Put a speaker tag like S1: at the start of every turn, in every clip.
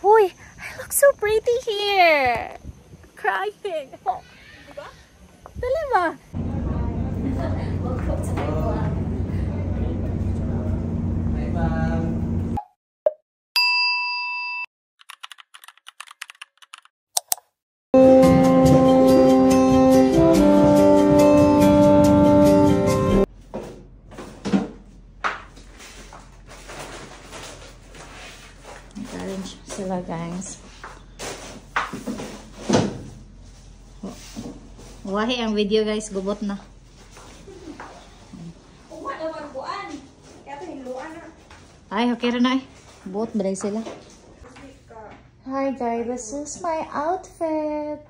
S1: Uy, I look so pretty here. Crying. Oh. Diba? Dali ba? Welcome to my vlog.
S2: Hi, ma'am.
S1: Challenge sila, guys. Wahi ang video, guys. Gubot na. Ay, okay rin na eh. Buot ba sila? Hi guys, this is my outfit.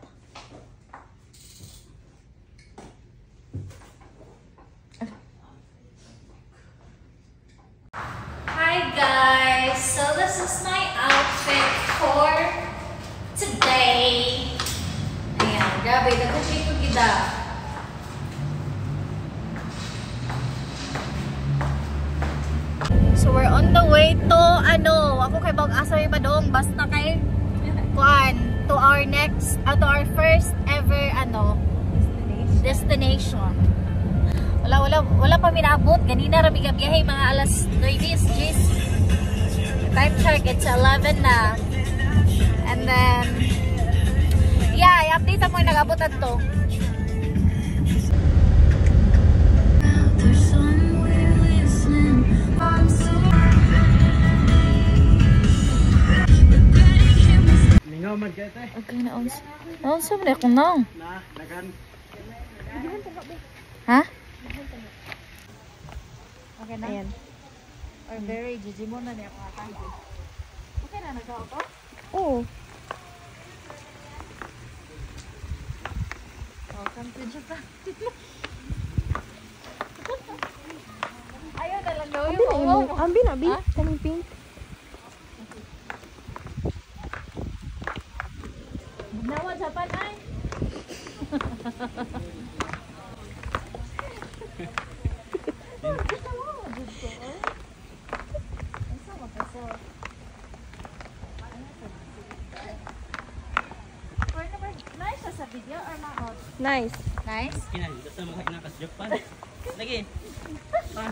S1: Hi guys, so this is my outfit for today. Ayan, grabe, nag-check ko kita. So we're on the way to ako kay bag asa may padong basta kay kuan to our first ever destination. Wala pa minabot ganina ra biyahe mga alas 9:10. Time check it's 11 na. And then yeah, i-update mo nag-abutan to. Okay na ons. Naunsa man ako now?
S2: Na, dagan.
S1: Ha? Okay na. Ayan. Or very jijimon na niya mga kanji. Okay na nagawa ko? Oo. Welcome to Japan. Ayaw na lang daw yung
S3: Ambi na, Bi. Kaming pink.
S1: Nawa Japan ay. Nice sa video or mahot?
S3: Nice.
S1: Nice?
S2: Yan, basta makakain sa Japan. Lagi. Pa.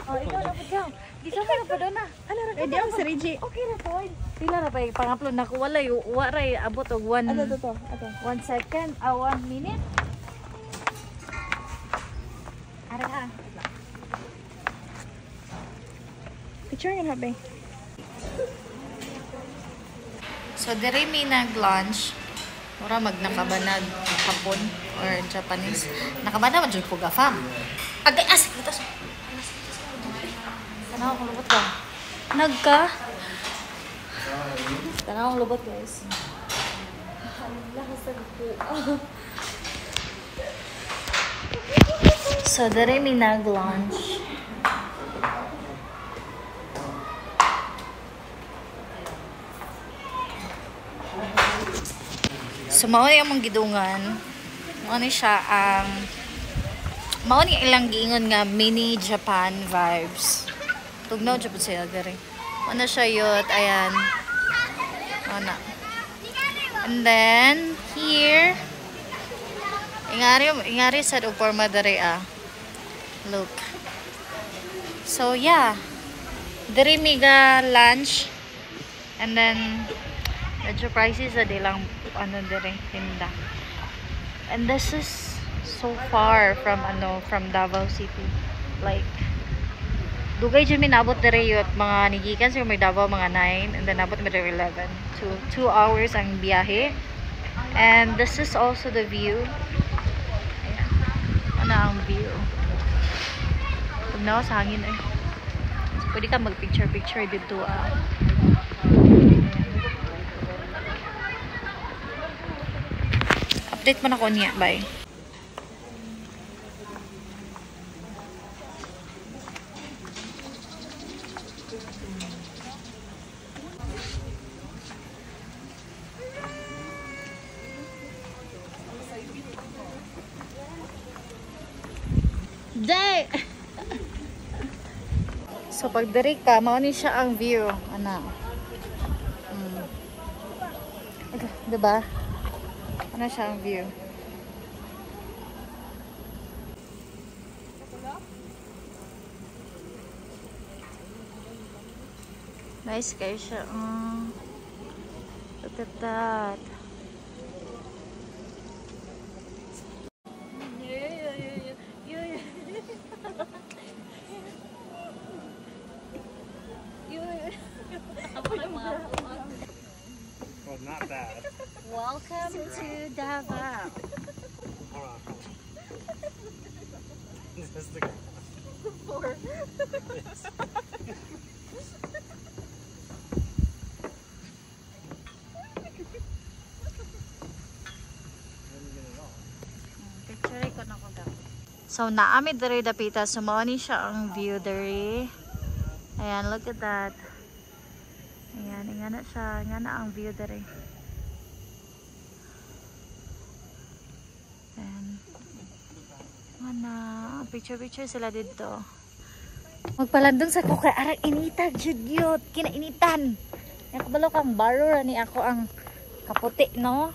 S1: Oh, ikaw na po daw. Gisa ka na po doon na.
S3: Ano ra ready ang sa Reggie?
S1: Okay na po. Pila na pa yung pang-upload na ko. Waray abot og 1 second. 1 minute. Ara ka.
S3: Picture nga habi.
S1: So, diri mi nag-lunch. Mura magnakabanag Hapon or Japanese. Nakabanag man jud ko gafam. Agay asik dito. Tanaw ko lubot ba? Nagka. Tanaw ko lubot guys. So, diri mi nag-lunch. So, mao ni among gidungan. Mao ni siya ang mao ni ilang giingon nga mini Japan vibes. Tugnaw jud siya diri. Mao na siya yut, ayan. Mao na. And then here ingari sa og forma diri ah. Look. So, yeah. Diri mi ga lunch. And then medyo pricey sa dilang dire tinda. And this is so far from Davao City. Like dugay jud mi naabot dire yut mga nigikan sa may Davao mga 9 and then naabot mi dire 11. 2 hours ang biyahe. And this is also the view. Ayan. Ano ang view? Tugnaw sa hangin eh. So, pwede ka mag picture dito ah. Update mo na ko niya. Bye. Day! So, pag diri ka, mao ni siya ang view. Ano? Diba? Ano siya ang view? Nice guys siya. Look at that.
S2: Well, not bad.
S1: Welcome to Davao.
S2: Hold on. This is the
S1: Picture ko na ko daw. So, naami diri dapita. Sumawani siya ang view diri. Ayan, look at that. Ayan, nga na siya. Nga na ang view diri. Ayan. Mana, picture-picture sila dito. Magpalandong sa ko kay arang initag, judyot. Kinainitan. Nakabalo kang baro ni ako ang kaputi, no?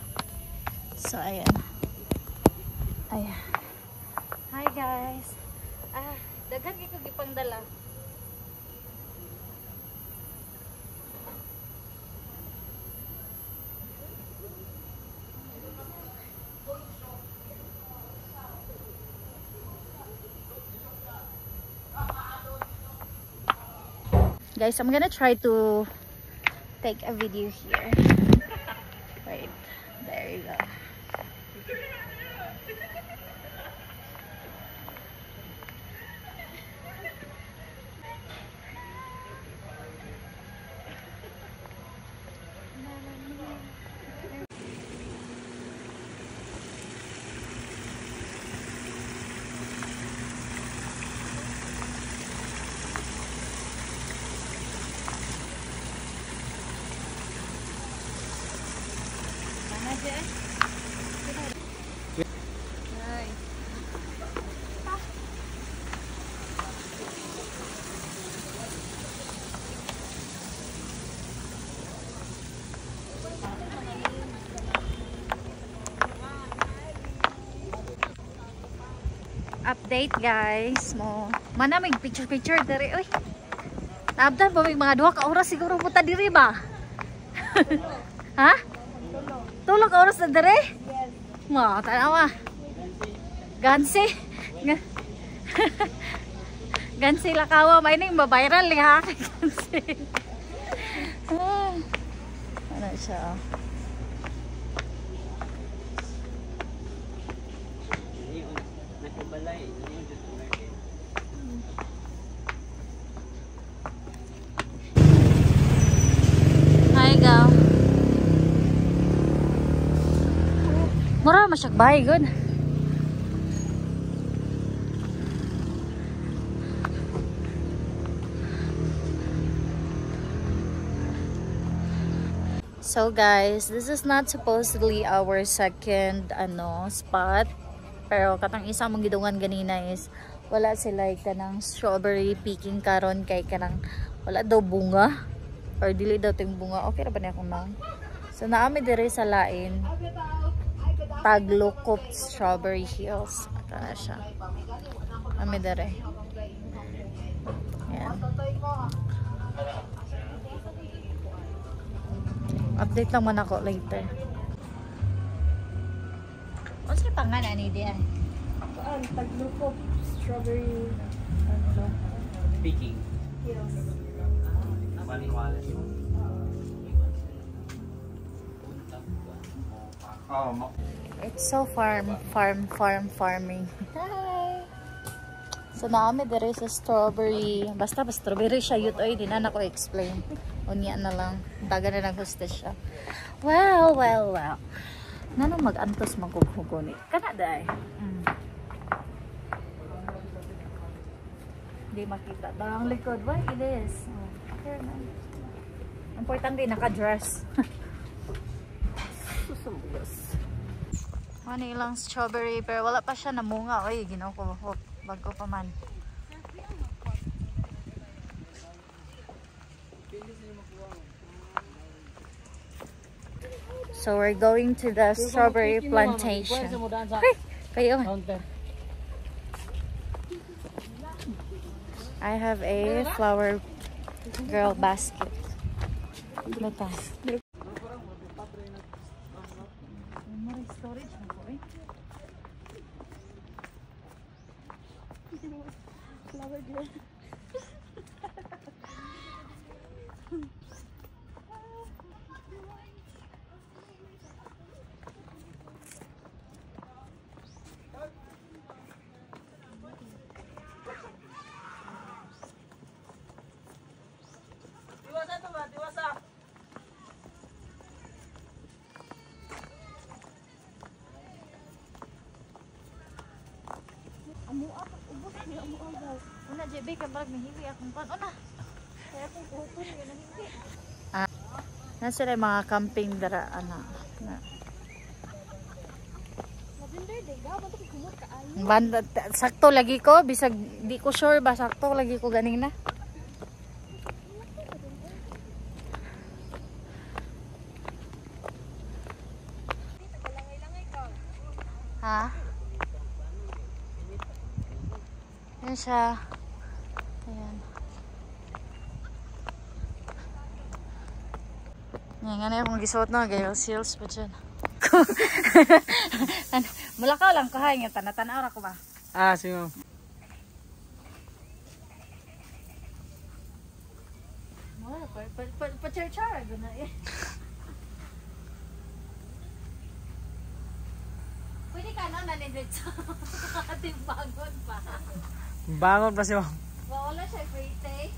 S1: So, ayan. Ayan. Hi, guys. Daghan kay ko gipang dala. Guys, I'm gonna try to take a video here. Wait, there you go. Update guys mo. Mana may picture diri oy. Naabdan ba may mga 2 ka oras siguro puta diri ba? Ha? 3 ka oras na diri? Yes. Mo, tanawa. Gansi. Gansi lakawa may ning ba-viral ni ha. Gansi. Ano siya? Hi, gal. Mura masyag bahay, good. So guys, this is not supposedly our second spot. Pero katang isa mong gidungan ganina is wala sila kanang strawberry picking karon kay kanang wala daw bunga or dili daw ting bunga. Okay ra ba niya kung nang? So naami dire sa lain Taglokop Strawberry Hills. Ito na siya. Naami dire. Yan. Update lang man ako later. Ano sa pangalan ni Dia?
S3: Taglokop Strawberry.
S2: Speaking.
S3: Yes.
S1: It's so farming. Hi! So naami dire sa strawberry. Basta strawberry siya yut oy, di na ko explain. Unya na lang. Daga na lang hostess siya. Well. Nano mag-antos maghugon ni. Kana day. Di makita ba ang likod? Why it is? Okay na. Importante naka-dress. Susumbugas. Ano ilang strawberry pero wala pa siya namunga. Oy, ginaw ko bago pa man. So we're going to the strawberry plantation. Hey, kayo. I have a flower girl basket. Ano pa?
S3: Flower girl.
S1: Una, JB, kabarag mahili akong pan. Una! Kaya akong utol, yun ang hindi. Nasa rin mga camping dara, na.
S3: Lavender day, gawa ba ito kumot ka ayo?
S1: Banda, sakto lagi ko, bisag di ko sure ba, sakto lagi ko ganing na. Ha? Yan siya. Ayan. Nga na akong gisuot na, gayo seals pa dyan. Mula ka lang kahay nga, tanatanaw ra ko ba?
S2: Ah, sige ma'am.
S1: Pa-char-char, gano'n eh. Pwede ka no, nanindito. Ating bangon pa.
S2: Bangon pa siya.
S1: Wala siya free taste.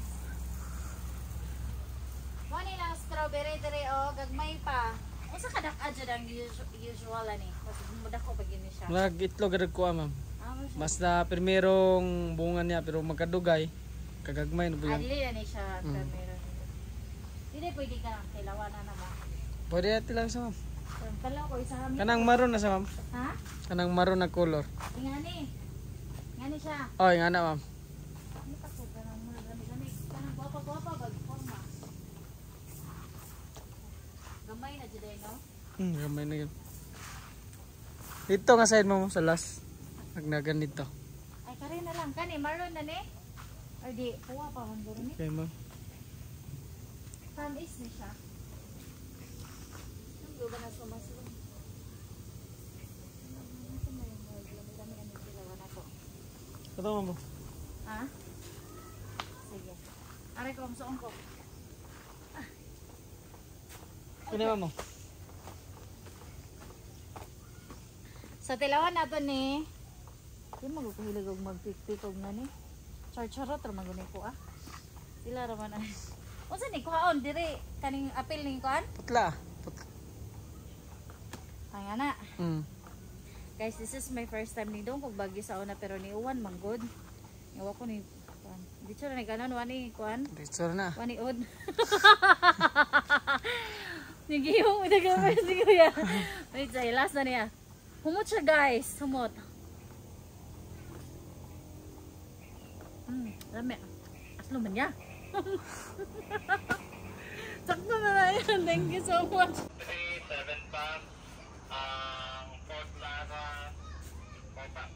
S1: Mani lang strawberry dire o gagmay pa. Unsa ka dak-adyo ang usual ani? Mas mudako pag yun siya.
S2: Nag-itlog agad ko ma'am.
S1: Amo siya.
S2: Mas na primerong bunga niya pero magkadugay. Kagagmay na po yan.
S1: Adli ani siya primero. Dili pwede ka kilawanan na ba?
S2: Pwede natin lang siya ma'am.
S1: Kalaw ko isa kami.
S2: Kanang maroon na siya ma'am.
S1: Ha?
S2: Kanang maroon na color.
S1: Ingani. Ingani siya.
S2: Oh, yung ana ma'am.
S1: Ano pa ko kanang mga gani-gani. Kanang guwapa-guwapa bag forma. Gamay na jud no?
S2: Gamay na yun. Dito nga side mo sa last. Nagnagan dito.
S1: Ay kare na lang kani maroon na ni. Or di kuha pa man guro ni.
S2: Okay ma'am.
S1: Tamis ni siya. Ang ba na sumasulong.
S2: Ito ma'am po.
S1: Ha? Sige. Aray ko ang suong ko.
S2: Ano ma'am mo?
S1: Sa tilawan nato ni. Di magkuhilig og magpikpik og na ni. Char-charot ra maguni ko ah. Sila ra man ay. Unsa ni kuhaon dire kaning apil ning kuan?
S2: Putla. Putla.
S1: Ay ana.
S2: Mm.
S1: Guys, this is my first time ni dong kog bagi sa una pero ni uwan manggod. Iwa ko ni kuan. Di siya na ganon wani kuan.
S2: Dito na.
S1: Wani od. Nigiyong dagamay si kuya. Wait, say last na niya. Humot siya guys, humot. Dami. Aslo man niya. Sakto na na yan. Thank you so much.
S4: 3-7 pack. Ang Fort Lara 4 pack.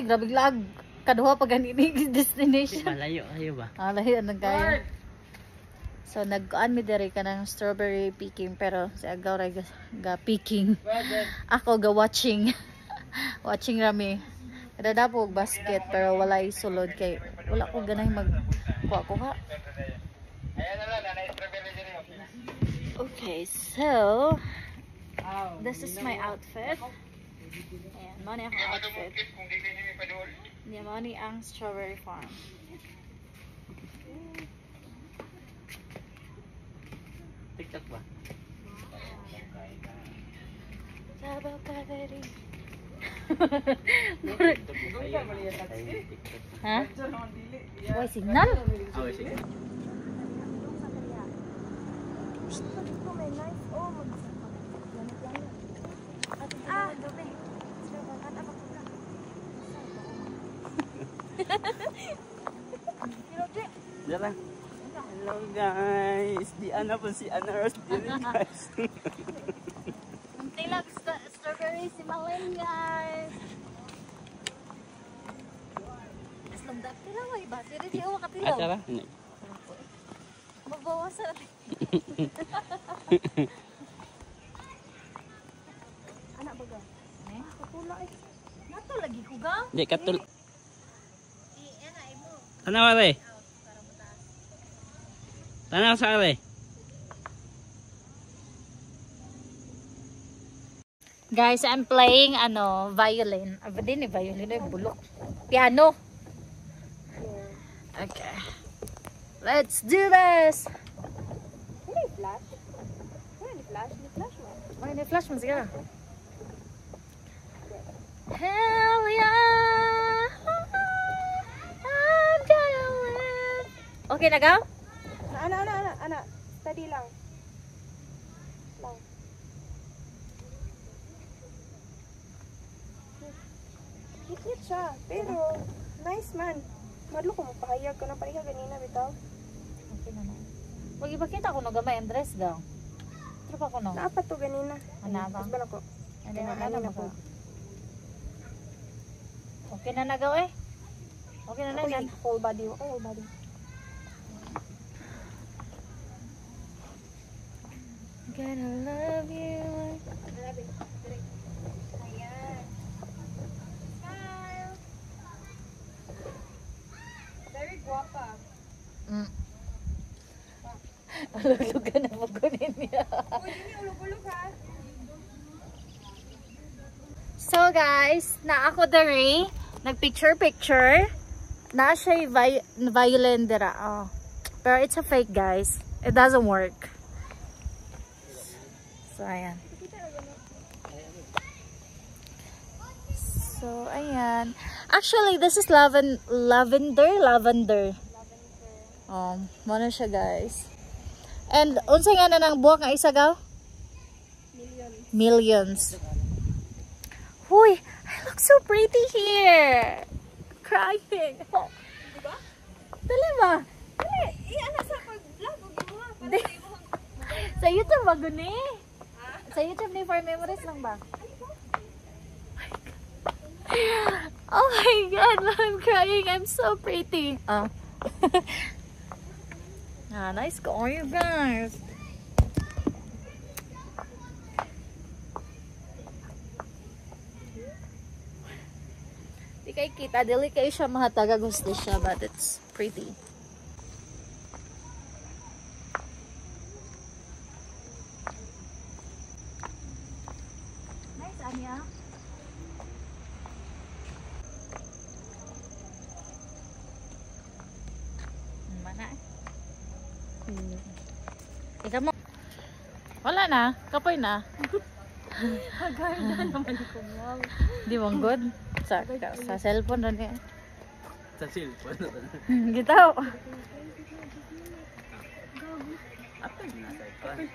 S1: Grabe lag. Kaduha pag ganini destination.
S2: Malayo, ayo ba?
S1: Lahi anong kaya. So nag-aan mi diri ka ng strawberry picking pero si Agaw ray ga picking. Ako ga watching. Watching rami. Kada dapo og basket pero wala isulod kay wala ko ganay mag kuha. Okay, so this is my outfit. Ayan, mo ni akong outfit. Yan mo ni ang strawberry farm.
S2: TikTok ba?
S1: Sabaw ka very. Ha? Why signal?
S2: Oh, sige. Diyan lang. Hello guys. Di ana po si Ana Rose dili guys.
S1: Tilak strawberry si Malin guys. Aslong dati lang ay ba? Sira di ako katilaw.
S2: Atara.
S1: Magbawasan natin.
S3: Anak baga.
S1: Eh?
S3: Kapula eh.
S1: Nato lagi ko ga?
S2: Di katul. Tanaw are. Tanaw sa are.
S1: Guys, I'm playing violin. Din violin ay bulok. Piano. Okay. Let's do this.
S3: Ano yung flash? Ano yung flash? May flash mo.
S1: Ay, na-flash mo sigara. Hell yeah. I'm gonna live. Okay na ga?
S3: Ana. Steady lang. Lang. Hit siya. Pero, nice man. Madlo ko magpahayag ka na pareha ganina bitaw.
S1: Okay na na. Wag ipakita ko no gamay ang dress daw. Trip ako no.
S3: Naapat to ganina.
S1: Ana ba?
S3: Mas bala ko.
S1: Ano
S3: Ano
S1: na
S3: po?
S1: po? Okay na nagaw eh. Okay na na gan.
S3: Whole body. Okay, whole body.
S1: Gonna love you.
S3: Ayan. Smile. Very guapa.
S1: Ulog ka na mo kunin niya.
S3: Uy, hindi ulog-ulog ha.
S1: So guys, na ako dere, nagpicture. Na siya violin dira. Oh. Pero it's a fake guys. It doesn't work. So ayan. So ayan. Actually, this is lavender. Ano siya guys. And unsa nga na nang buwak nga isa gaw? Millions. Huy, I look so pretty here. Crying. Oh.
S3: Diba?
S1: Dali ba?
S3: Dali, ana sa pag-vlog og imo ha. Para
S1: Di.
S3: sa imo.
S1: Sa YouTube ba guni? Sa YouTube ni for memories lang ba? Oh my god, I'm crying. I'm so pretty. Oh. Nice going, you guys. Di kay kita, dili kayo siya mahataga gusto siya, but it's pretty. Nice, Anya. Mana? Ikaw mo. Wala na. Kapoy na.
S3: Hagarda naman ko mo.
S1: Di mong good? Sa cellphone ron eh.
S2: Sa cellphone.
S1: Gitaw.
S2: Atay na sa ito.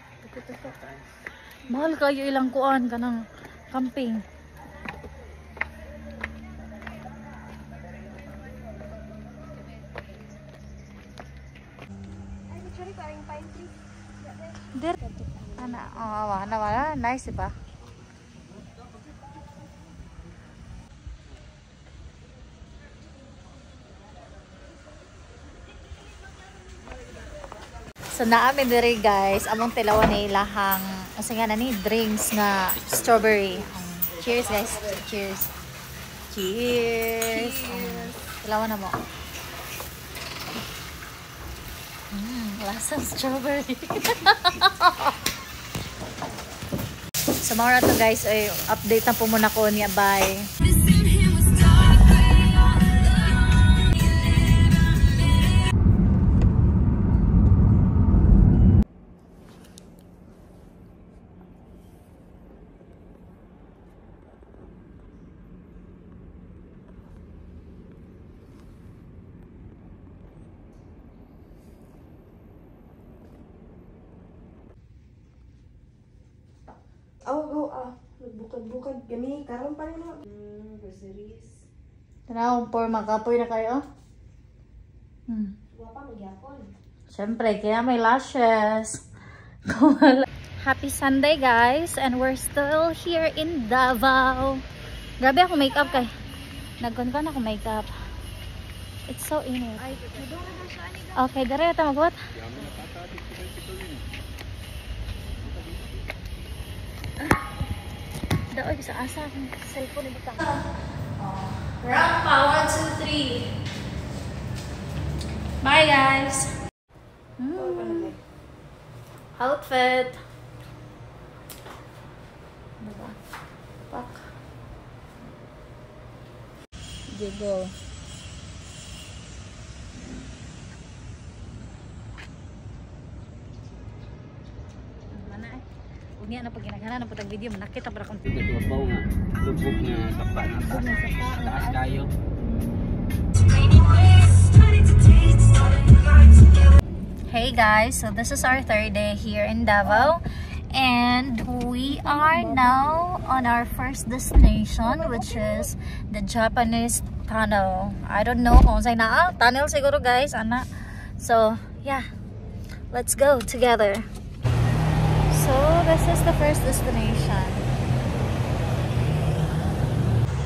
S1: Mahal kayo ilang kuan ka ng camping.
S3: Ay, actually, parang pine tree.
S1: Der. Wala. Nice ba? So naami diri guys, among tilawan ni ilahang asa nga ni drinks nga strawberry. Cheers guys. Cheers. Cheers. Tilawan na mo. Lasang strawberry. So mga to guys, ay update na po muna ko niya. Bye.
S3: Nagbukad-bukad kami. Karon pa rin mo. Groceries.
S1: Tanawang porma, kapoy na kayo. Siyempre, kaya may lashes. Happy Sunday guys, and we're still here in Davao. Grabe ako makeup kay. Nagkon ako makeup. It's so init. Okay, dara ta magwat. Daoy sa asa akong cellphone ni butang. Rampa 1 2 3. Bye guys. Outfit. Diba? Pak. Go. Mana eh? Unya na pag ginagana na putang video manakit para kung
S2: Baw nga. Lubog na sapa na taas kayo.
S1: Hey guys, so this is our third day here in Davao and we are now on our first destination, which is the Japanese tunnel. I don't know kung saan na tunnel siguro guys, ana. So yeah, let's go together. So this is the first destination.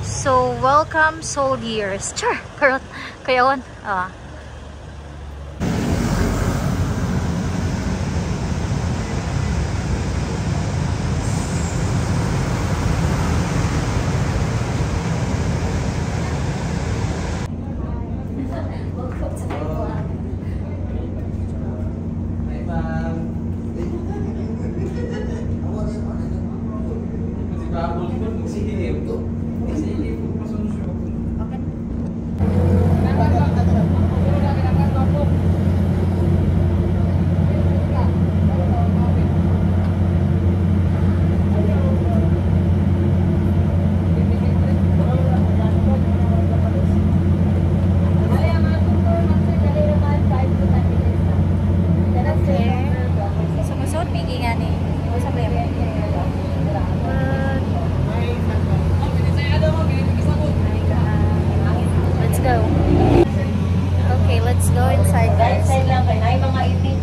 S1: So welcome soldiers. Char, karot kayawan. Let's go inside guys.
S5: Inside lang kay nay mga itim.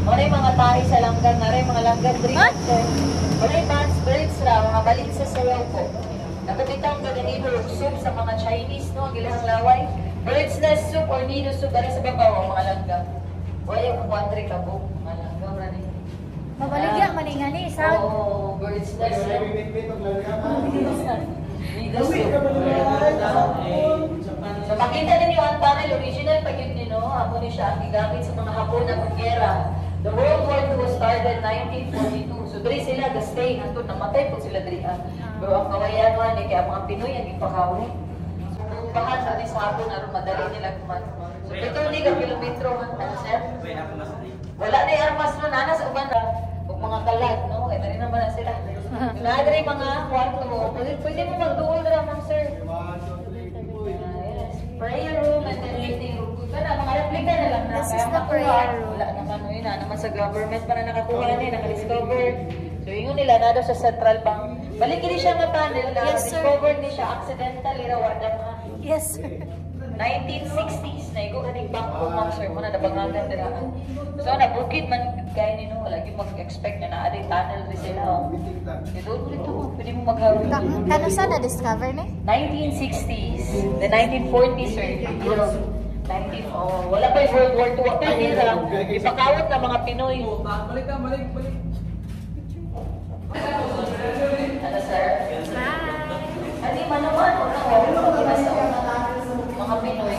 S5: Oray mga tahi sa langgan, naray mga langgan drink. Oray pants birds ra mga balit sa sayaw ko. Nakabitang ganito soup sa mga Chinese no, gilahang laway. Birds nest soup or nido soup dali sa babaw mga langgan. Wala yung country ka po, mga langgan ra ni.
S1: Mabaligya maningani sa.
S5: Oh, birds nest soup. Nido soup. So makita ninyo ang panel, original pag yun nyo, ako ni siya ang gigamit sa mga Hapon na gera. The World War II was started 1942. So diri sila, gastay, hantod, namatay po sila diri. Pero ang kawayan man, kaya mga Pinoy ang ipakawi. So kung bahan sa ating sa Hapon, aron madali nila kuman. So 7 kilometro, ano sir? Wala na yung armas no, nana sa uban na. Kung mga kalag, no? Kaya rin naman na sila. Nadari mga kwarto, pwede mo magduol na naman sir. Prayer room and then meeting room. Kana mga replika na lang na.
S1: This is the prayer room.
S5: Wala naman yun na naman sa government pa na nakakuha na naka-discover. So yun nila na sa Central Bank. Balik ni siya nga panel na discover ni siya accidentally raw wala nga.
S1: Yes sir.
S5: 1960s na igo kaning bangko ma'am sir mo na nabangagan dira. So nabukid man kay nino wala gyud mag-expect na naa tunnel ri sila. Ito mo pwede mo magharap.
S1: Kano sa na discover ni?
S5: 1960s, the 1940s sir. 19 oh, wala pa yung World War II pa nila. Ipakawat na mga Pinoy. Balik. Ano sir?
S1: Hi.
S5: Ani man naman mga Pinoy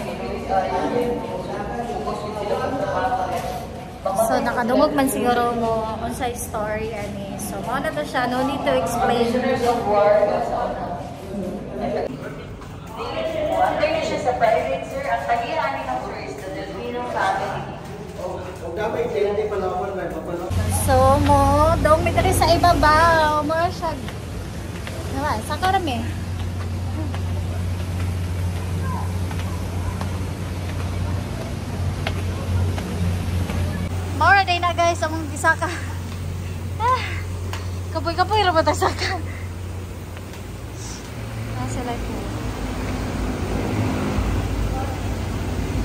S1: So nakadungog man siguro mo unsay story ani. So mao na to siya, no need to explain.
S5: Under na siya sa private sir, ang tagihan ng sir is the Delfino family.
S1: So mo dong mi diri sa ibabaw, mo siya. Nawa, sa karami. Maura day na guys, among gisaka. Kapoy-kapoy ra ba ta saka? Sila po.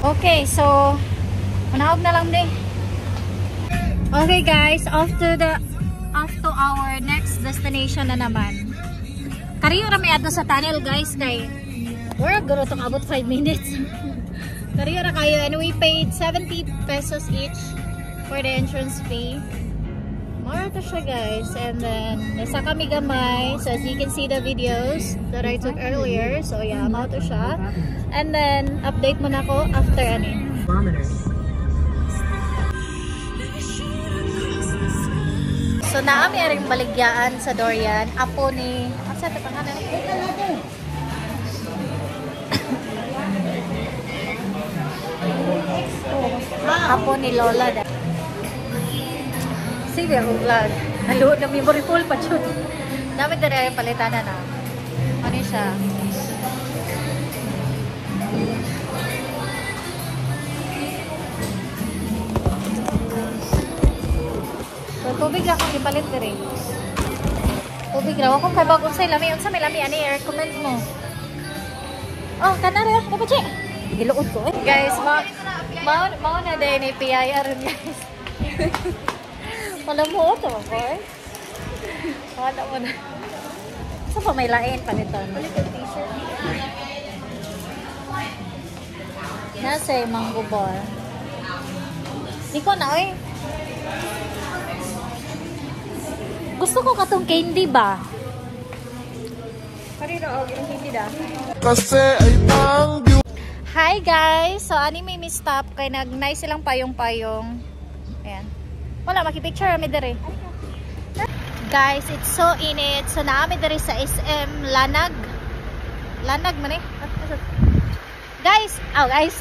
S1: Okay, so manahog na lang din. Okay guys, off to our next destination na naman. Kariyo ra may adto sa tunnel guys kay we're gonna talk about 5 minutes. Kariyo ra kayo and we paid 70 pesos each for the entrance fee. Mara to siya guys, and then nasa kami gamay, so as you can see the videos that I took earlier, so yeah, mao to siya. And then update mo na ako after ani. So naami ring baligyaan sa Dorian, apo ni asa ta pangalan ni? Apo ni Lola. Sige ako vlog. Halo na memory full pa jud. Dami dere ay palitan na. Ano siya? So tubig ako ipalit dere. Tubig raw ako kay bagong say lami unsa may lami ani recommend mo. Oh, kanare ako pa che. Giluod ko eh. Guys, mao na day ni PIR guys. Wala mo ito, boy. Wala mo na. Saan pa may lain palitan? T-shirt. Nasa yung mango bar. Di ko na, eh. Gusto ko katong candy ba?
S3: Karira og yung hindi da.
S6: Kasi ay pang
S1: Hi guys! So, ani may stop kay nag-nice silang payong-payong. Ayan. Wala, makipicture kami dere. Guys, it's so init. So, naami dere sa SM Lanag. Lanag man eh. Guys! Oh, guys!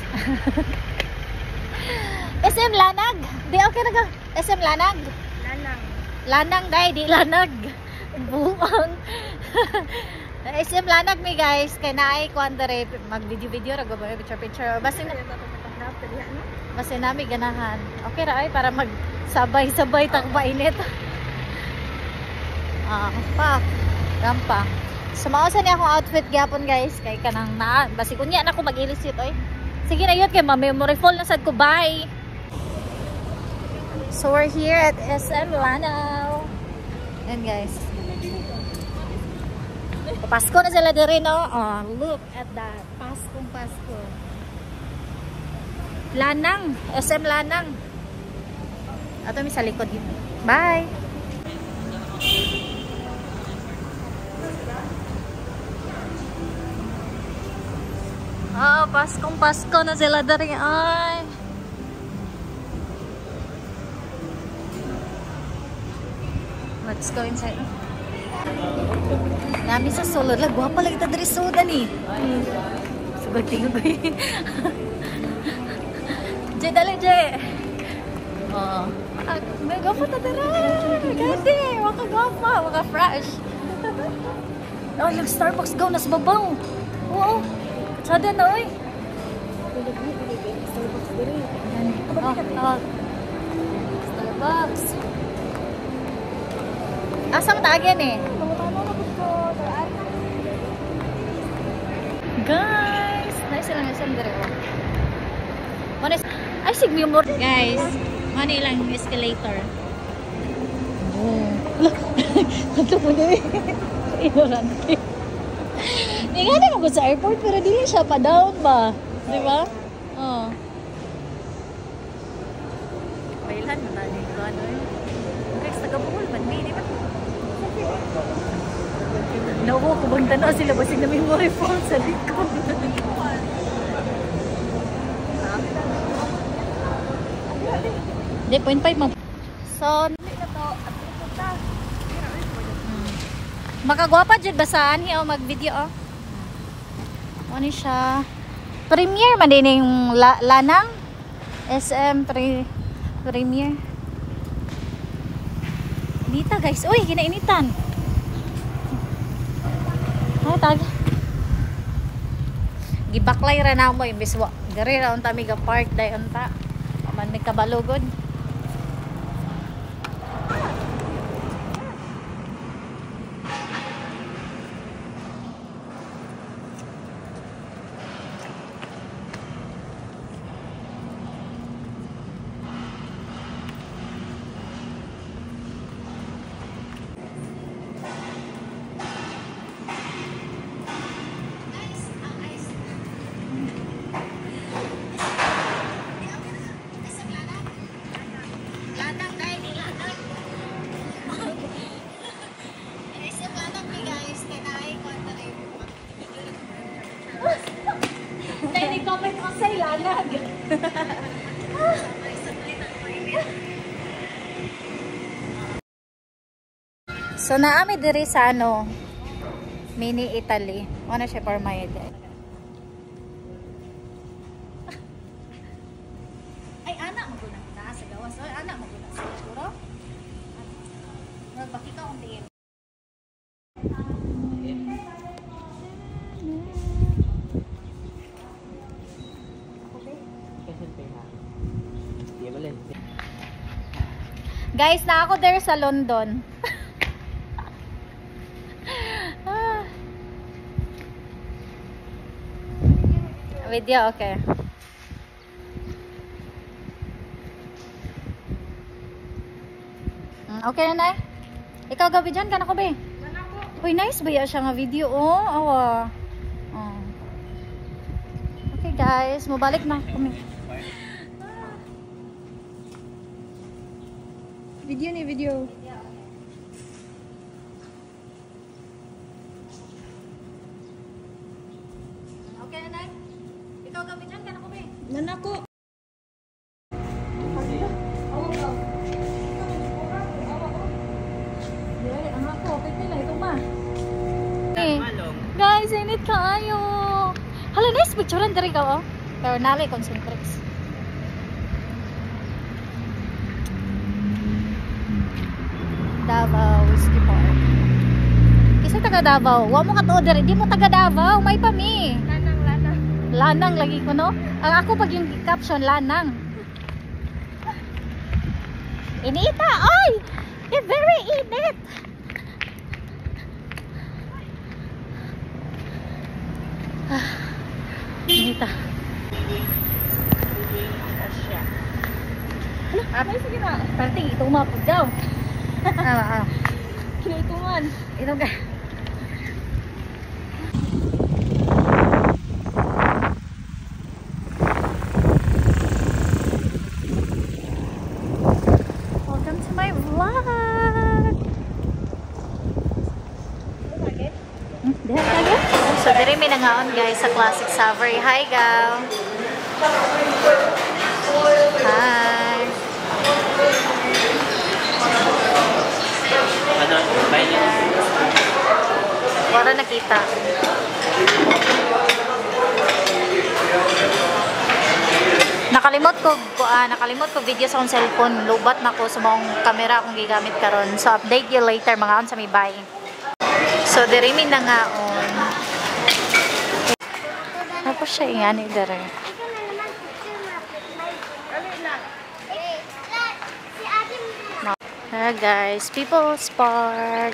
S1: SM Lanag! Di okay na ka? SM Lanag?
S3: Lanang.
S1: Lanang, day. Di Lanag. Buang. SM Lanag mi guys. Kaya naay ko dere mag-video-video. Ragabay, picture-picture. Basta nami ganahan. Okay ra ay para mag sabay-sabay takba init. Pak. Rampa. Sumausan niya akong outfit gyapon guys. Kay kanang na. Basi kunya na ako mag-ilisit oy. Sige na yun kay ma-memory full na sad ko. Bye. So we're here at SM Lanao. And guys. Pasko na sila diri no. Oh, look at that. Pasko. Lanang, SM Lanang. Ato mi sa likod dito. Bye. Pasko na sila diri. Ay. Let's go inside. Nami sa solo lang. Guwapa lang ita diri soda ni. Sugal tingog ko eh. Jay, dali, Jay. Oh. May gapa ta dira. Gandi. Waka gapa. Waka fresh. Oh, yung Starbucks go. Nas babaw. Oo. Sada na, oy. Starbucks. Asang tagen eh. Guys, nice lang isang dire. Honest, ay sigmi mo guys. Mani lang escalator. Oh. Kanto mo dai. Ignorante. Di nga naman ko sa airport pero dili siya pa down ba? Di ba? Oh. Bailan mo tani ko ano eh. Guys, taga-Bohol man di ba? Naku, kubang tanaw sila basig na memory phone sa likod. Hindi, 0.5 mo. So, makagwapa dyan basaan o mag-video o. Ano siya? Premiere man din yung Lanang. SM Premiere. Inita guys. Uy, ginainitan. Tag. Gibaklay ra na mo imbis wa. Gari ra unta mi ga park day unta. Man may kabalugod. gamit ko sa ilanag. So naami diri sa ano, mini Italy. Ano siya for my day. Ay anak mo guna na sa gawas. Ay anak mo guna sa siguro. Magbaki ka unti. Guys, na ako there sa London. Video, okay. Okay na, Nay? Ikaw gabi dyan, ka na ko, be? Uy, nice ba siya nga video, oh? Awa. Oh. Okay, guys. Mabalik na kami.
S3: Video ni video.
S1: Okay na, Nay? Ikaw gabi dyan, ka na ko, be?
S3: Nanako.
S1: Guys, init kaayo. Hala, nice picturean diri ka, oh. Pero nalay concentrates. Davao Whiskey Park. Isa taga Davao. Wa mo katuod diri, di mo taga Davao, may pa mi.
S3: Lanang.
S1: Lanang lagi ko, no? Ang ako pag yung caption lanang. Inita, oy! It's very init. Inita. Asya. Ano?
S3: Sige na.
S1: Parting ito umapod daw.
S3: Kinaitungan.
S1: Ito ka. Welcome to my vlog. So, diri may nangaon guys sa Classic Savory. Hi, gal. Hi.
S2: Ano? Bye.
S1: Wala nakita. Nakalimot ko video sa akong cellphone. Lubat na ko sa mong camera akong gigamit karon. So update you later mga on sa may bye. So diri mi nangaon. Tapos siya ingani diri. Hi guys, People's Park.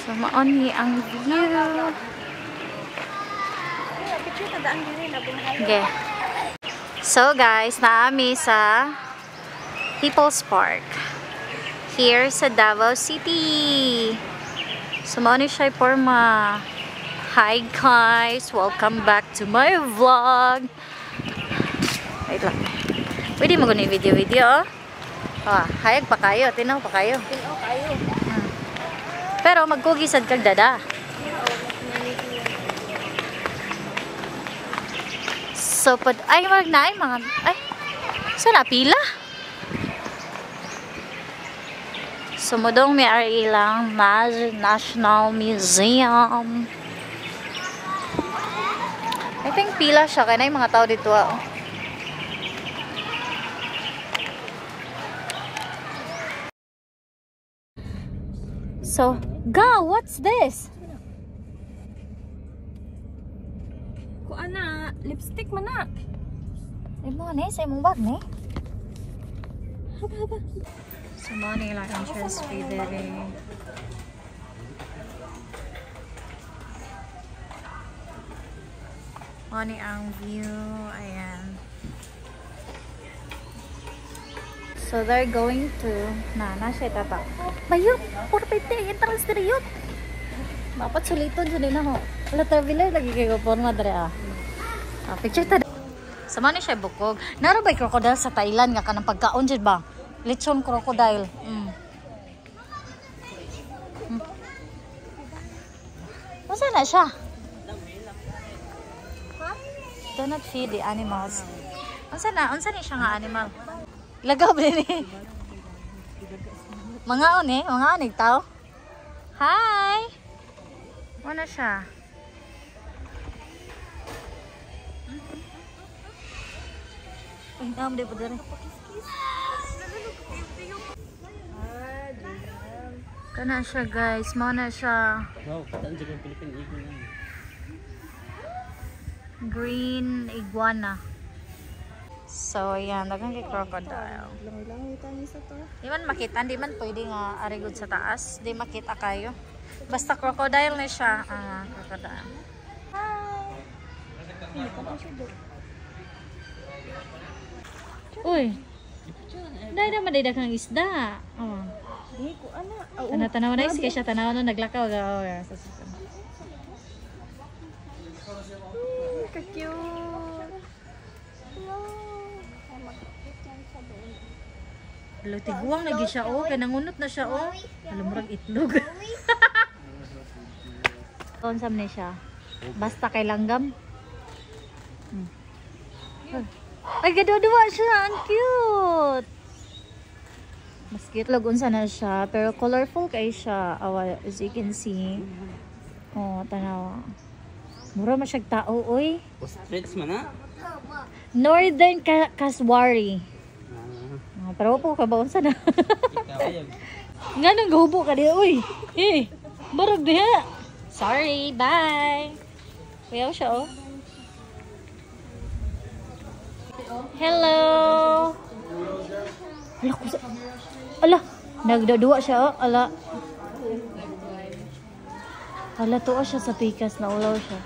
S1: So maoni ang view. Okay. So guys, naami sa People's Park. Here sa Davao City. So maoni siya porma. Hi guys, welcome back to my vlog. Wait lang. Pwede mo guni video-video, oh. Hayag pa kayo. Tinaw pa kayo. Pero magkugisad kag dada. So, ay, wag na ay, mga, ay, sana pila? Sumudong may ari lang National Museum. I think pila siya. Kaya na yung mga tao dito, oh. So, ga, what's this?
S3: Ko ana, lipstick man na.
S1: Ay mo na, sa imong bag ni. So, mo na yung entrance fee dere. Mo na ang view. Ayan. So, they're going to... na siya tata. Bayot! Puro pwede! Entrance dere yun! Dapat suliton dyan din ako. Wala traveler lagi kayo porma dere ah. Picture ta. Sama ni siya bukog. Naro ba crocodile sa Thailand nga kanang pagkaon dyan ba? Lechon crocodile. Unsa na siya? Do not feed the animals. Unsa ni siya nga animal? Lagaw ba ni? Mga onig tao. Hi. Ano siya? Ay, naam di po dali. Kana siya guys, mo na siya.
S2: Wow, kataan siya kung Philippine Eagle yan.
S1: Green iguana. So, yan. Dagang kay crocodile.
S3: Langoy-langoy tayo sa to.
S1: Di man makita. Di man pwede nga arigod sa taas. Di makita kayo. Basta crocodile na siya. Crocodile. Uy. Dahil naman day dagang isda. Oh.
S3: Di ko ana.
S1: Tanaw na is kaya siya tanaw na naglakaw.
S3: Ka-cute.
S1: Tiguang lagi siya oh. Kaya nangunot na siya oh. Alamurag itlog. Konsam na siya. Basta kay langgam. Ay, gaduwa siya. Ang cute. Mas cute. Lagunsa na siya. Pero colorful kay siya. As you can see. Oh, tanaw. Mura masyag tao, oy.
S2: Ostrich man na?
S1: Northern Kaswari. Pero po ka ba? Unsa na? Nga nang gahubo ka diya, uy. Barag diya. Sorry, bye. Kuyaw siya, oh. Hello. Ala, nagdaduwa siya, oh. Ala, tuwa siya sa pikas. Naulaw siya.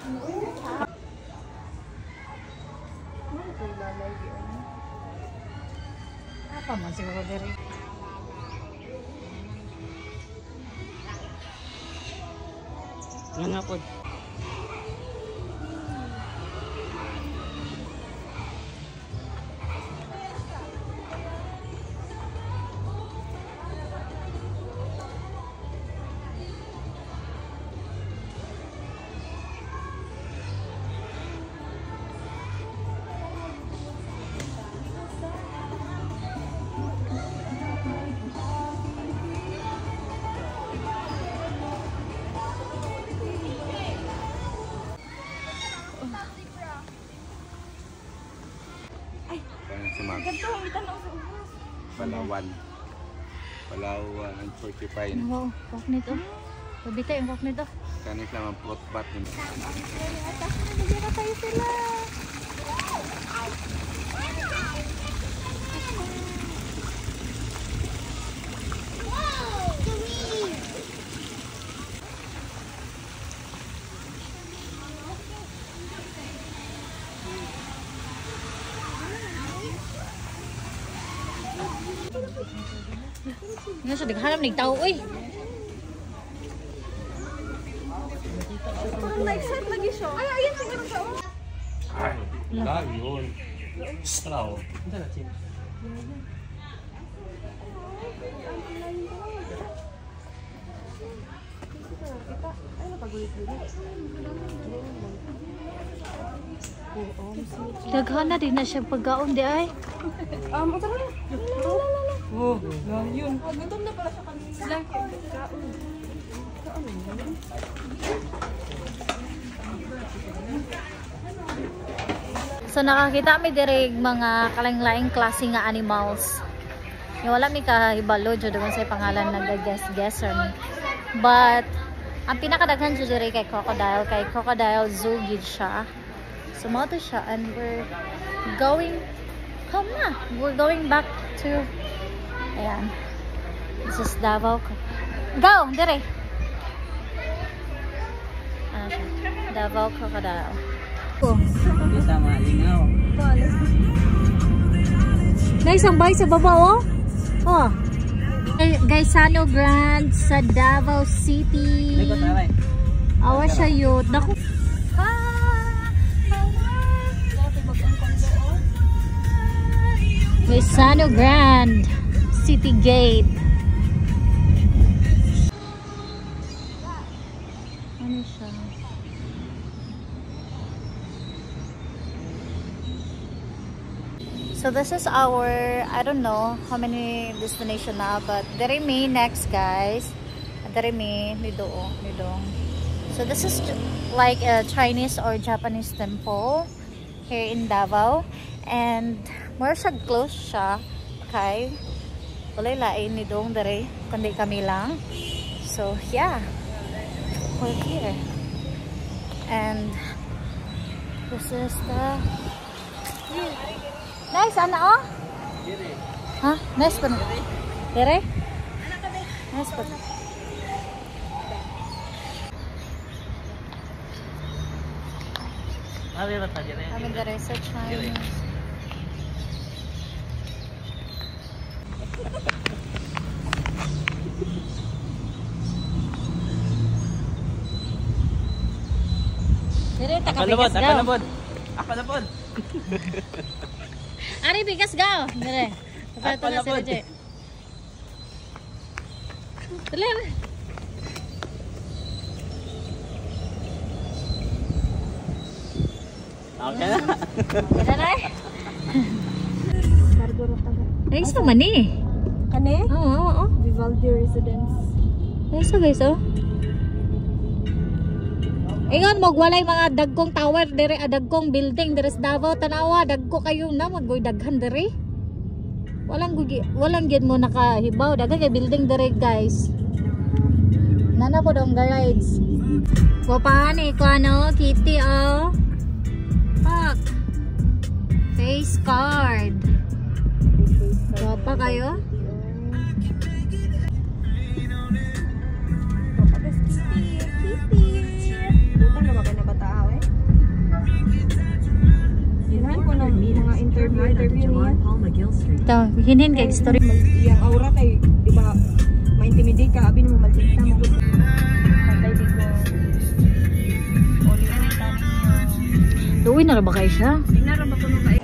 S1: Apa man siguro diri?
S2: Nga po.
S6: Palawan and porcupine.
S1: Wow, kok nito. Pabita yung kok nito.
S6: Kanis lang ang plot bat ni.
S1: Nagkira tayo sila. Nga siya, naghanap ng tao, uy.
S3: Parang na-excite lagi siya. Ay, ayan siguro siya.
S2: Yun. Straw. Ito na, Chin.
S1: Daghan na din na siya pagkaon di ay.
S3: Ito na.
S2: Oh, yun.
S3: Gutom na pala siya kanina.
S1: So nakakita mi diri mga kalanglaing klase nga animals. Yung wala mi kahibalo jud sa pangalan nag-guess-guesser mi. But ang pinakadaghan jud diri kay crocodile zoo gid siya. So mo to siya and we're going back to ayan. This is Davao. Go, dire. Davao crocodile.
S2: Hindi tama, lingaw.
S1: Naisambay sa baba, oh. Oh. Gaisano Grand sa Davao City.
S2: Likot taray.
S1: Awa siya yun. Naku. Gaisano Grand City Gate. Ano siya. So this is our, I don't know how many destination na, but dere mi next guys. Dere mi nidong. So this is like a Chinese or Japanese temple here in Davao, and more siya close siya kay walay lain nidong dere kundi kami lang. So yeah, we're here, and this is the nice, ano oh? Ha? Nice pa na? Dire? Nice pa na. Kami dire sa Chinese. Dire, takabigas gaw.
S2: Ako na po.
S1: Ari, bigas gaw. Dire. Papato na sila dyan. Dali.
S2: Okay na.
S1: Kita na eh. Ay, isa man eh.
S3: Kani?
S1: Oo.
S3: Vivaldi Residence.
S1: Ay, isa guys oh. Ingon magwalay mga dagkong tower dire, dagkong building dire sa Davao, tanawa dagko kayo na maggoy daghan dire. Walang gid mo nakahibaw daghan kay building dire guys. Nana po dong rides. Wapahan ko ano, kitty oh. Fuck. Face card. Wapa kayo?
S3: Interview niya.
S1: Ito, hinhin kay story.
S3: Yung aura kay, di ba, ma-intimidate ka, abin mo maldita mo. Patay di ko. Oli na rin tayo.
S1: Duwi na ba kayo siya?
S3: Tingnan ba ko nung kayo?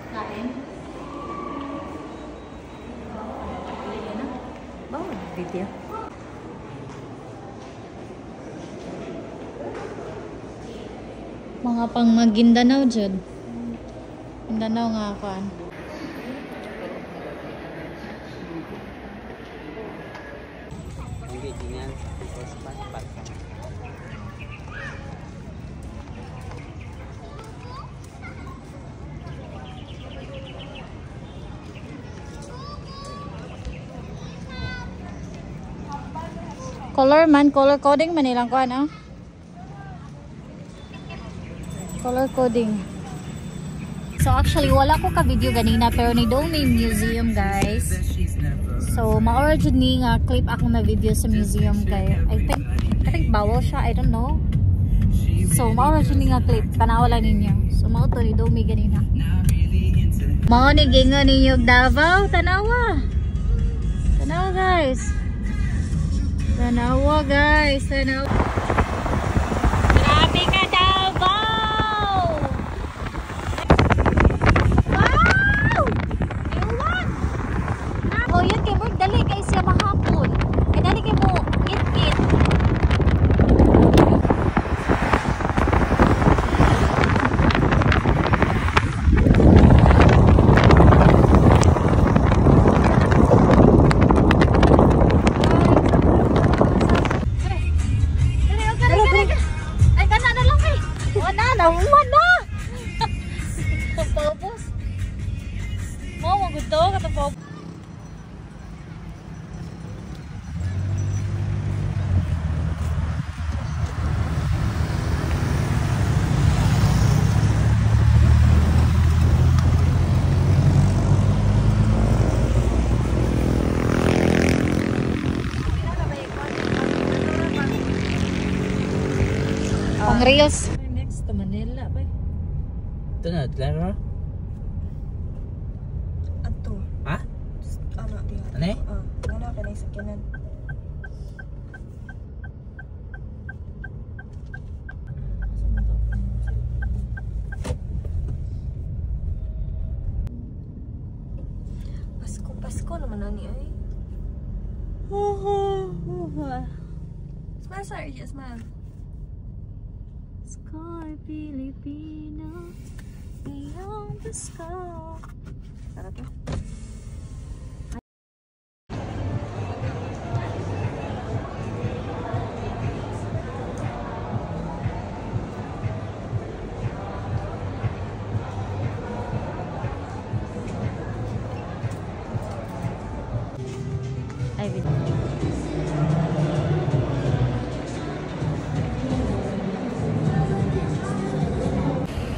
S1: Kain? Bawa video. Mga pang Maguindanao dyan. Mindanao nga kan.
S2: Okay, tingnan. Pat.
S1: Color man, color coding man nilang kuan ah. Color coding. So actually wala ko ka video ganina pero ni daw may museum guys. So ma-origin ni nga clip ako na video sa museum kay I think bawal siya, I don't know. So ma-origin ni nga clip panawala ninyo. So mao to ni daw may ganina. Mao ni gingon ninyo Davao, tanawa. Tanawa guys. Tanawa guys, tanawa. Grabe ka Davao! Wow! Ewan! Oh, yun kay Mark, dali kay siya mahapon. Ay, dali kay mo, it. Nahuman na! Kapapos. Mau maguto katapos. Pang reels.
S3: Next to Manila ba?
S2: Ito na, Clara. Kani?
S3: Ano ka na sa kanan? Pasko naman ani ay. Smile, sorry, just smile.
S1: Sky Filipino beyond the sky.
S3: Sarap to.
S1: Ay,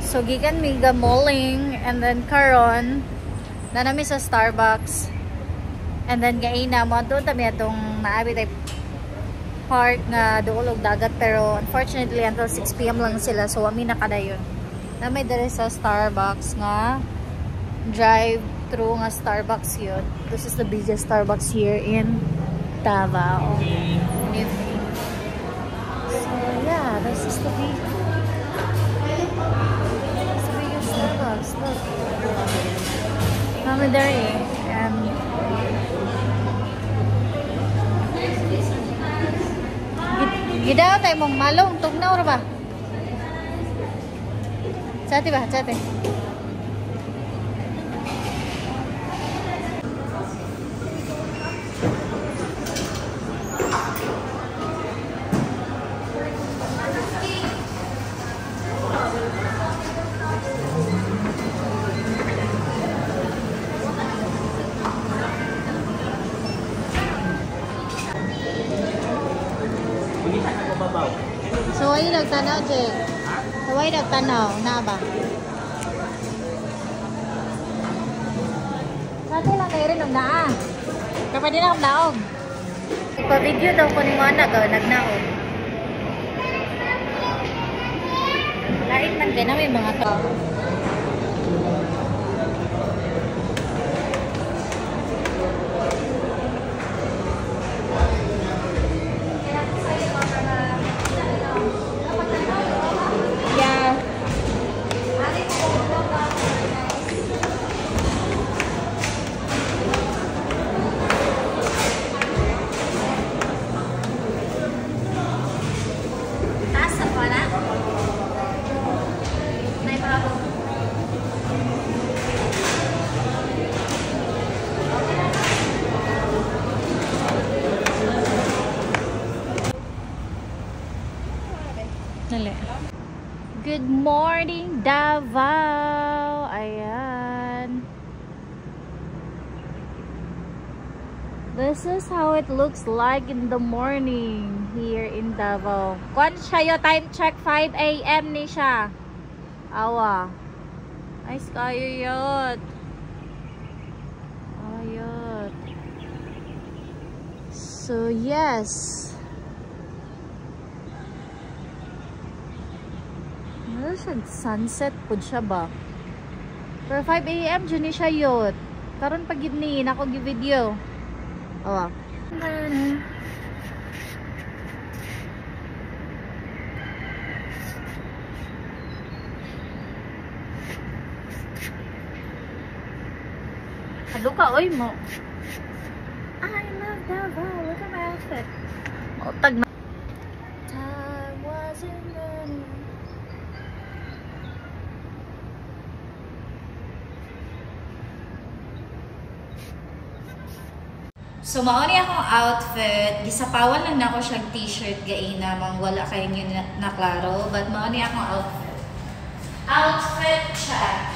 S1: so gikan mi gamoling and then karon na nami sa Starbucks and then gaina mo doon tami atong naabi type park nga duol og dagat pero unfortunately until 6 PM lang sila so ami na kadayon. Nami diri sa Starbucks nga drive through nga Starbucks yun. This is the biggest Starbucks here in Davao. So yeah, this is the biggest Starbucks. Look. Kami dari. And gidaw tayo mong malong. Tugnaw ra ba? Chati ba? Chati. So, ay nagtanaw, Jake. So, ay nagtanaw. Na ba? Dati lang kayo rin ang naa. Kapag din akong naog. Ipa-video daw ko ni Wana daw, nagnaog. Lain man din na may mga tao. Good morning, Davao! Ayan. This is how it looks like in the morning here in Davao. Kwan siya yung time check 5 AM ni siya. Awa. Nice kayo yun. Ayun. So yes. Ano siya? Sunset po siya ba? Pero 5 AM dyan ni siya yun. Karon pag yun ako gi-video. Awa. Halo ka, oy mo. I love Davao. Look at my outfit. O, tag na. Time wasn't running. So, mauni akong outfit. Gisapawan lang na ako siyang t-shirt gaina. Mang wala kayo yun na klaro. But mauni akong outfit. Outfit check.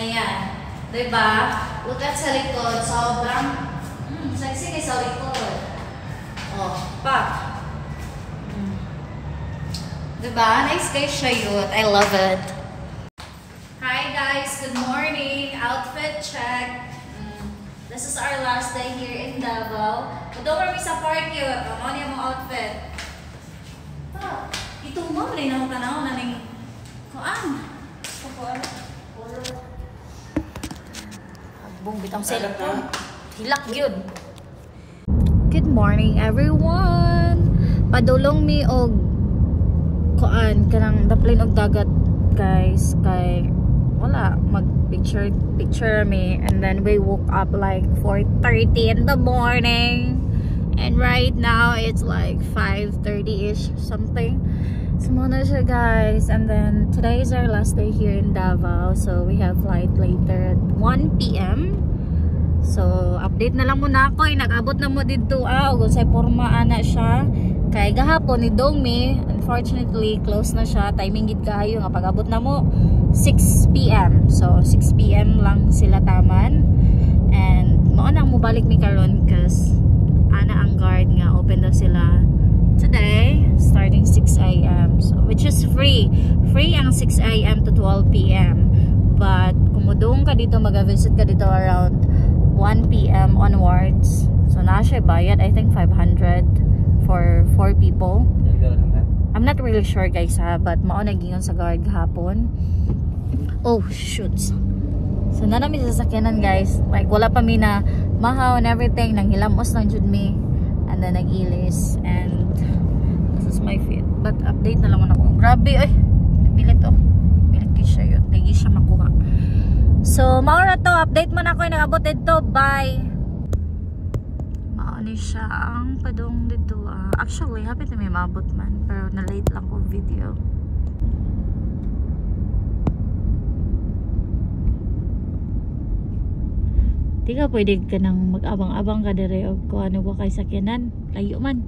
S1: Ayan. Diba? Look at sa likod. Sobrang sexy kayo sa likod. Oh, pak. Diba? Nice guys siya yun. I love it. Hi guys. Good morning. Outfit check. This is our last day here in Davao. Don't worry sa park yun. Ano yung mga outfit? Ah, ito mo. Rin akong tanaw na ning kuan. Agbong bitang cellphone. Hilak yun. Good morning everyone. Padulong mi og kuan kanang daplin og dagat guys kay wala mag picture me, and then we woke up like 4:30 in the morning, and right now it's like 5:30ish something. So muna siya guys, and then today is our last day here in Davao, so we have flight later at 1 PM. So update na lang muna ako, nag-abot na mo dito og say porma ana siya kay gahapon ni Dongmi, unfortunately close na siya, timing gid kaayo nga pag-abot na mo 6 PM. So 6 PM lang sila taman, and mao nang mobalik mi karon cause ana ang guard nga open daw sila today starting 6 AM, so which is free ang 6 AM to 12 PM. But kumudong ka dito, mag-visit ka dito around 1 PM onwards, so na siya bayad I think 500 for 4 people. I'm not really sure guys ha, but mao nagingon sa guard hapon. Oh shoots, so na namin sa sakyanan guys, like wala pa mi na mahaw and everything, nang hilamos lang jud mi, and then nag-ilis, and this is my feet. But update na lang ako. Grabe ay pilit siya yun, lagi siya makuha. So maura to, update mo na ako yung nag-abot dito. Bye. Mauni siya ang padong dito. Actually happy na may maabot man, pero na late lang ko video. Di ka pwede ka nang mag-abang-abang ka dire o kung ano ba kay sakyanan, layo man.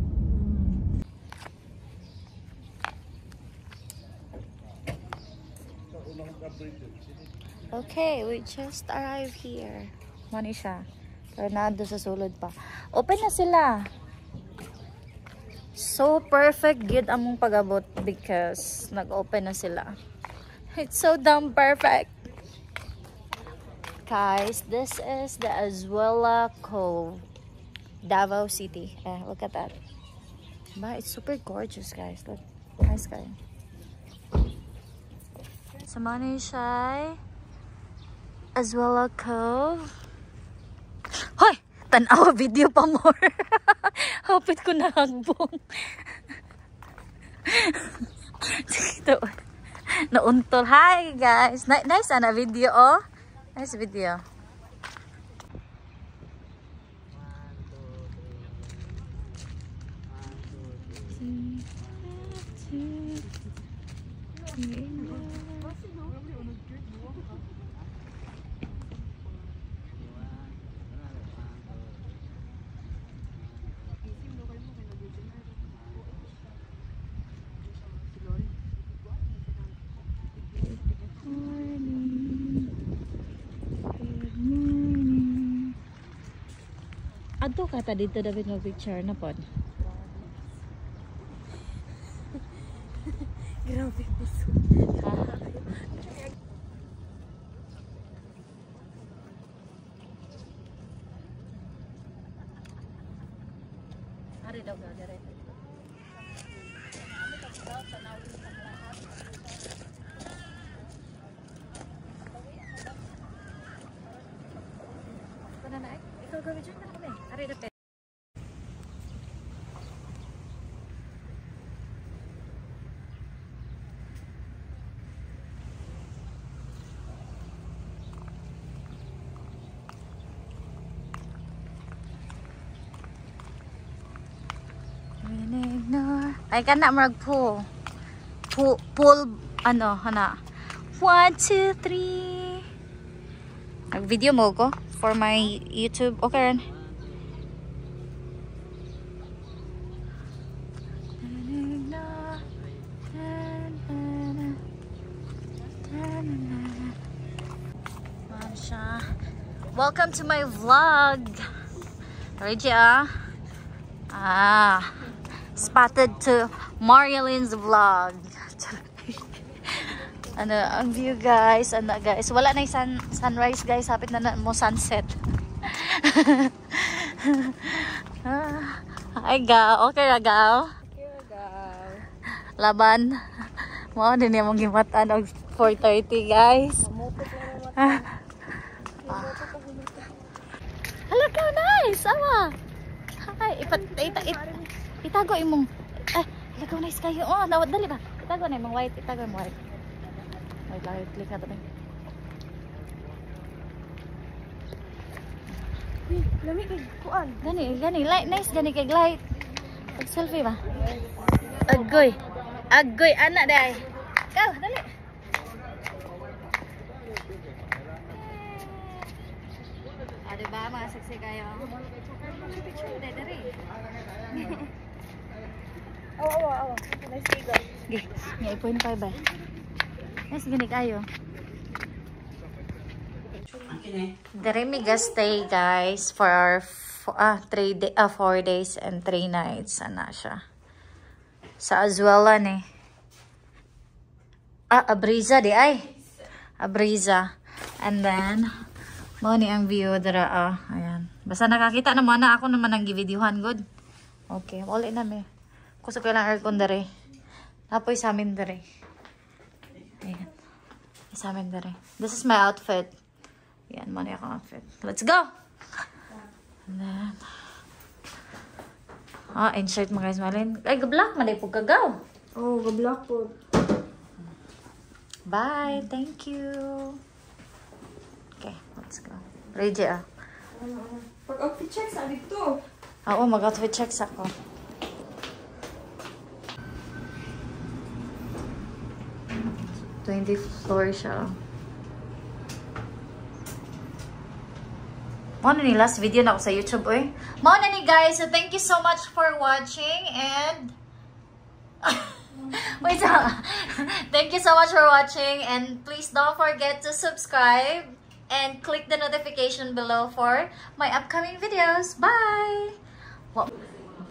S1: Okay, we just arrived here. Mani siya. Pero nado sa sulod pa. Open na sila. So perfect good among pag-abot because nag-open na sila. It's so damn perfect. Guys, this is the Azuela Cove, Davao City. Look at that. But it's super gorgeous guys. Look, nice guy. So mani siya Azuela Cove. Hoy! Tanawa video pa more. Hapit ko na hagbong. Dito. Nauntol. Hi guys. Nice na video oh. Nice video. Ato kata dito David mo picture na pod. Grabe puso. Ari daw dire. Kana na ikaw gawin dyan na kami. Ari dapat. Ay kana marag pool ano hana 1, 2, 3. Nag-video mo ko for my YouTube. Okay rin. Welcome to my vlog. Regia. Spotted to Marialynn's vlog. Ano ang view guys, ano guys, wala na yung sunrise guys, hapit na mo sunset. Ay gaw, okay ra gaw. Laban mo din yung gimatan og 4:30 guys. Hello Ikaw, nice! Awa! Ay, itago imong... Ikaw, nice kayo. Oh, dali ba? Itago na imong white. Itago imong white. Wait lang, click na ito.
S3: Lami kay kuan.
S1: Gani. Light, nice. Gani kay light. Pag-selfie ba? Agoy, anak day. Ikaw, dali. Diba, mga saksi kayo? Picture, dali.
S3: Oo. Nice figure.
S1: Gih, nga 8.5 ba? Nice, gani kayo. Dere mi stay guys for our 4 days and 3 nights. Ana siya. Sa Azuela ni. Abriza di ay. Abriza. And then mo ni ang view dara ayan. Basta nakakita naman na ako naman ang gi-videohan good. Okay, wala na me. Kusog ko lang aircon dere. Napoy sa amin dere. Ayan. Sa amin dere. This is my outfit. Ayan, mo ni akong outfit. Let's go. And then insert mo guys malin. Ay, ga-block man ay pug kagaw.
S3: Oh, ga-block po.
S1: Bye. Thank you. Okay, let's go. Ready
S3: Pag-outfit check sa dito.
S1: Oo, mag-outfit checks ako. '20th floor siya. Mao na ni last video na ako sa YouTube, oy. Mao na ni guys. So thank you so much for watching and wait. Thank you so much for watching and please don't forget to subscribe and click the notification below for my upcoming videos. Bye! Wow.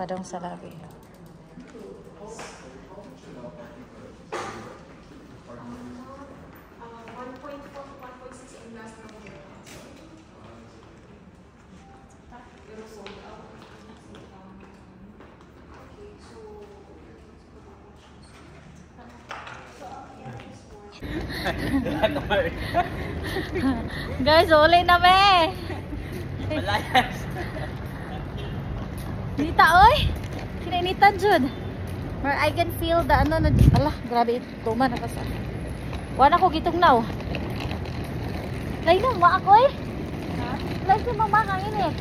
S1: Padong sa labi. Guys, uli na me.
S2: Malayas.
S1: Nita oy. Kinita jud. Where I can feel the ano na ala, grabe ito man nakasa. Wala ko gitugnaw. Lay na mo ako eh. Ha? Lay si mama hangin eh.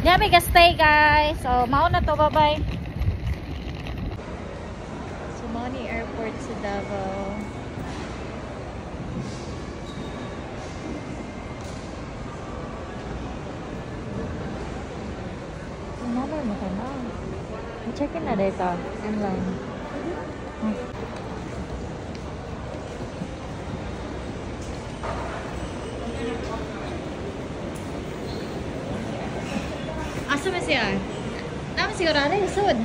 S1: Yeah, may stay guys. So, mao na to, bye-bye. Sumani Airport sa Davao. Another mo ka na. I-check-in na dito. Online. Asa ba siya? Naman sigurado yung sud.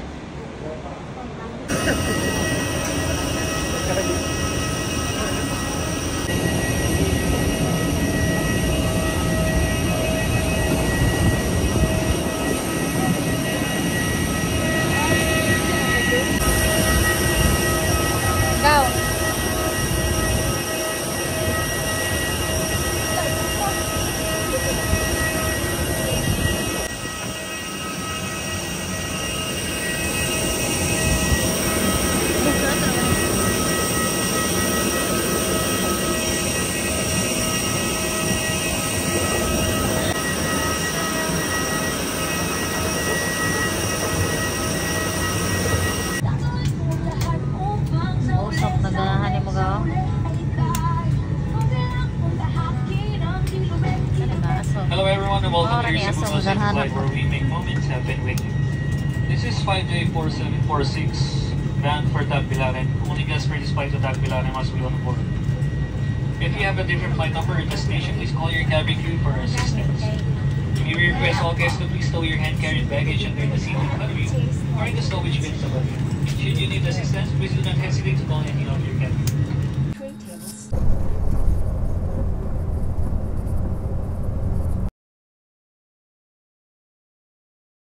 S1: Go.
S4: Hello everyone and welcome to your Cebu Closing Flight where we make moments happen with you. This is 5J4746 bound for Tagbilaran. Only guests for this flight to Tagbilaran must be on board. If you have a different flight number or destination, please call your cabin crew for assistance. We request all guests to please stow your hand-carried baggage under the seat economy or in the stowage bins above you. Should you need assistance, please do not hesitate to call any of your cabin crew.